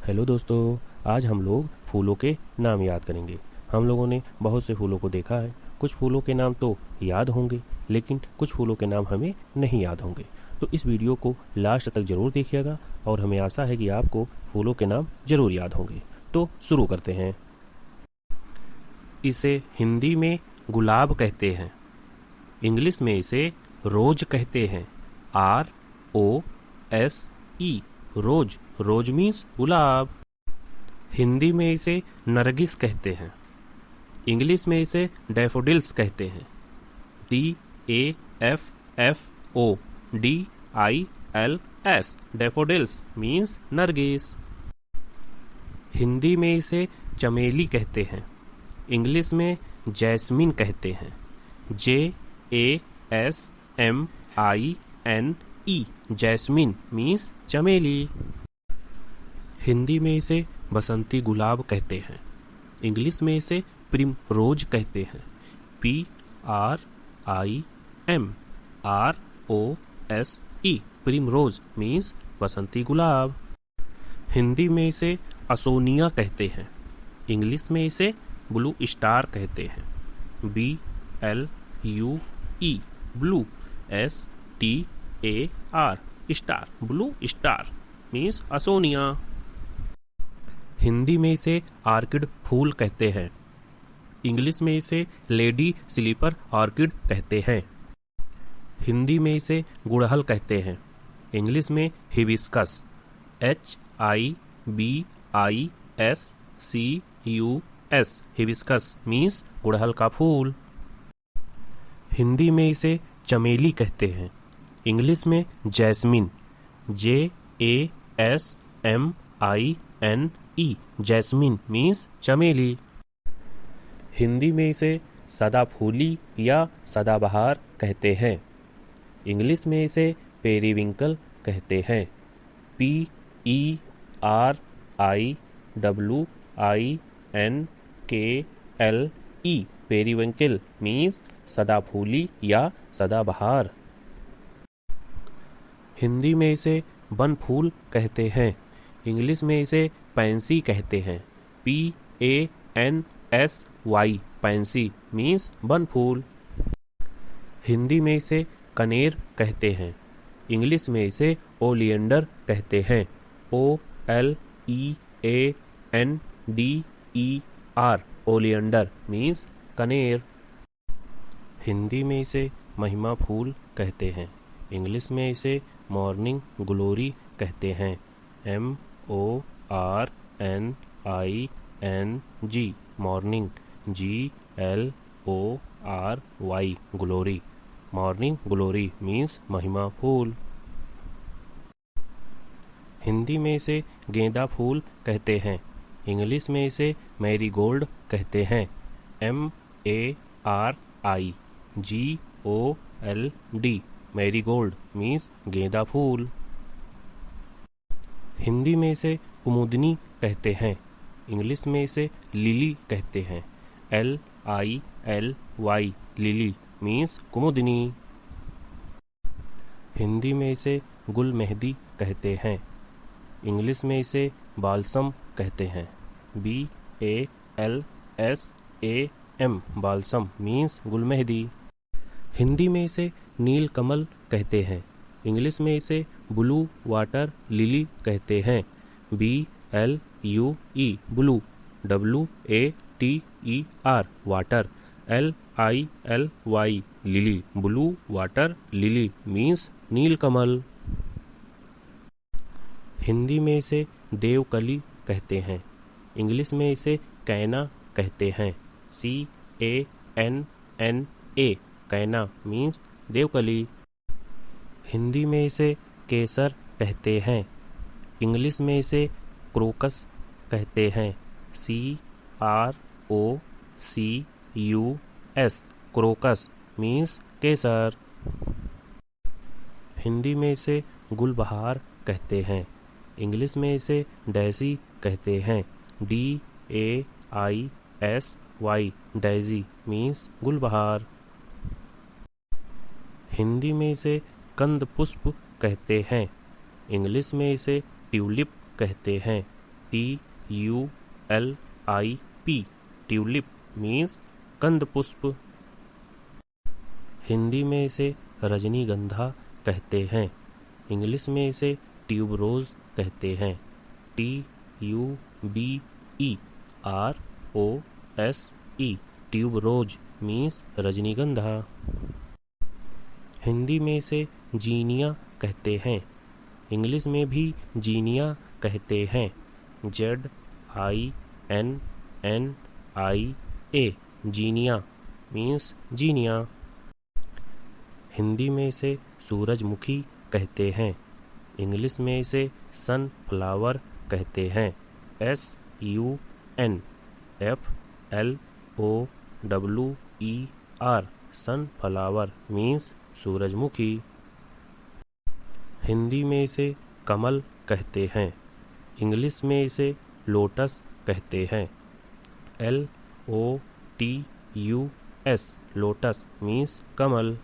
Hello दोस्तों, आज हम लोग फूलों के नाम याद करेंगे। हम लोगों ने बहुत से फूलों को देखा है। कुछ फूलों के नाम तो याद होंगे, लेकिन कुछ फूलों के नाम हमें नहीं याद होंगे। तो इस वीडियो को लास्ट तक ज़रूर देखिएगा और हमें आशा है कि आपको फूलों के नाम ज़रूर याद होंगे। तो शुरू करते हैं। इसे हिंदी में गुलाब कहते हैं। इंग्लिश में इसे रोज कहते हैं। ROSE, रोज। रोज मीन्स गुलाब। हिंदी में इसे नरगिस कहते हैं। इंग्लिश में इसे डैफोडिल्स कहते हैं। DAFFODILS, daffodils means Nargis. Hindi में इसे चमेली कहते हैं। इंग्लिश में जैस्मिन कहते हैं। JASMINE, जैस्मिन मीन्स चमेली। हिंदी में इसे बसंती गुलाब कहते हैं। इंग्लिश में इसे प्रिमरोज कहते हैं। PRIMROSE, प्रिमरोज मीन्स बसंती गुलाब। हिंदी में इसे असोनिया कहते हैं। इंग्लिश में इसे ब्लू स्टार कहते हैं। BLUE, blue. STAR, star. Blue star means असोनिया। हिंदी में इसे आर्किड फूल कहते हैं। इंग्लिश में इसे लेडी स्लीपर ऑर्किड कहते हैं। हिंदी में इसे गुड़हल कहते हैं। इंग्लिश में हिबिस्कस, HIBISCUS, हिबिस्कस मीन्स गुड़हल का फूल। हिंदी में इसे चमेली कहते हैं। इंग्लिश में जैस्मिन, JASMINE, जैस्मिन मीन्स चमेली। हिंदी में इसे सदाफूली या सदाबहार कहते हैं। इंग्लिश में इसे पेरीविंकल कहते हैं। PERIWINKLE, पेरीविंकल मीन्स सदाफूली या सदाबहार। हिंदी में इसे बनफूल कहते हैं। इंग्लिश में इसे पैंसी कहते हैं। PANSY, pansy means Banphool. Hindi में इसे कनेर कहते हैं। इंग्लिश में इसे ओलियंडर कहते हैं। OLEANDER, ओलियंडर मीन्स कनेर। हिंदी में इसे महिमा फूल कहते हैं। इंग्लिश में इसे मॉर्निंग ग्लोरी कहते हैं। MORNING, morning. GLORY, glory. Morning glory means महिमा फूल। हिंदी में इसे गेंदा फूल कहते हैं। इंग्लिश में इसे मैरीगोल्ड कहते हैं। MARIGOLD, मैरीगोल्ड मीन्स गेंदा फूल। हिंदी में इसे कुमुदनी कहते हैं। इंग्लिश में इसे लिली कहते हैं। LILY, लिली मीन्स कुमुदनी। हिंदी में इसे गुल मेहंदी कहते हैं। इंग्लिश में इसे बालसम कहते हैं। BALSAM, बालसम मीन्स गुल मेहंदी। हिंदी में इसे नील कमल कहते हैं। इंग्लिश में इसे ब्लू वाटर लिली कहते हैं। BLUE, blue. WATER, water. LILY, lily. Blue water lily means नीलकमल। हिंदी में इसे देवकली कहते हैं। इंग्लिश में इसे कैना कहते हैं। CANNA, कैना मीन्स देवकली। हिंदी में इसे केसर कहते हैं। इंग्लिश में इसे क्रोकस कहते हैं। CROCUS, क्रोकस मीन्स केसर। हिंदी में इसे गुलबहार कहते हैं। इंग्लिश में इसे डैजी कहते हैं। DAISY, डैजी मीन्स गुलबहार। हिंदी में इसे कंद पुष्प कहते हैं। इंग्लिश में इसे ट्यूलिप कहते हैं। TULIP ट्यूलिप मीन्स कंद पुष्प। हिंदी में इसे रजनीगंधा कहते हैं, इंग्लिश में इसे ट्यूबरोज कहते हैं। TUBEROSE ट्यूबरोज मीन्स रजनीगंधा। हिंदी में इसे जीनिया कहते हैं, इंग्लिश में भी जीनिया कहते हैं। ZINNIA zinnia means zinnia. Hindi में इसे सूरजमुखी कहते हैं, इंग्लिश में इसे सनफ्लावर कहते हैं। SUNFLOWER सनफ्लावर मीन्स सूरजमुखी। हिंदी में इसे कमल कहते हैं, इंग्लिश में इसे लोटस कहते हैं। LOTUS लोटस मीन्स कमल।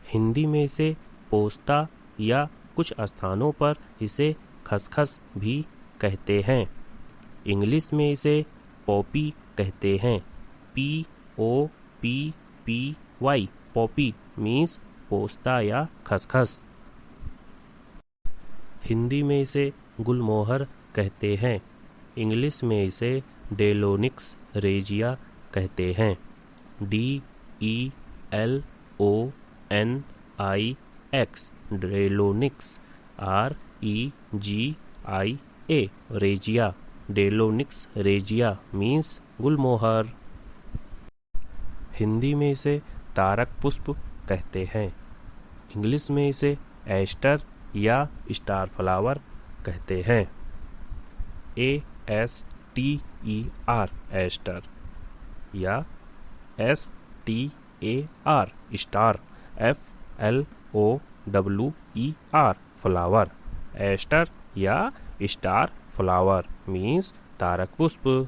हिंदी में इसे पोस्ता या कुछ स्थानों पर इसे खसखस भी कहते हैं, इंग्लिश में इसे पॉपी कहते हैं। POPPY पॉपी मीन्स पोस्ता या खसखस। हिंदी में इसे गुलमोहर कहते हैं, इंग्लिश में इसे डेलोनिक्स रेजिया कहते हैं। DELONIX delonix REGIA regia delonix regia means गुलमोहर। हिंदी में इसे तारक पुष्प कहते हैं, इंग्लिश में इसे एस्टर या स्टार फ्लावर कहते हैं। ASTER एस्टर या STAR star FLOWER flower aster या स्टार फ्लावर मीन्स तारक पुष्प।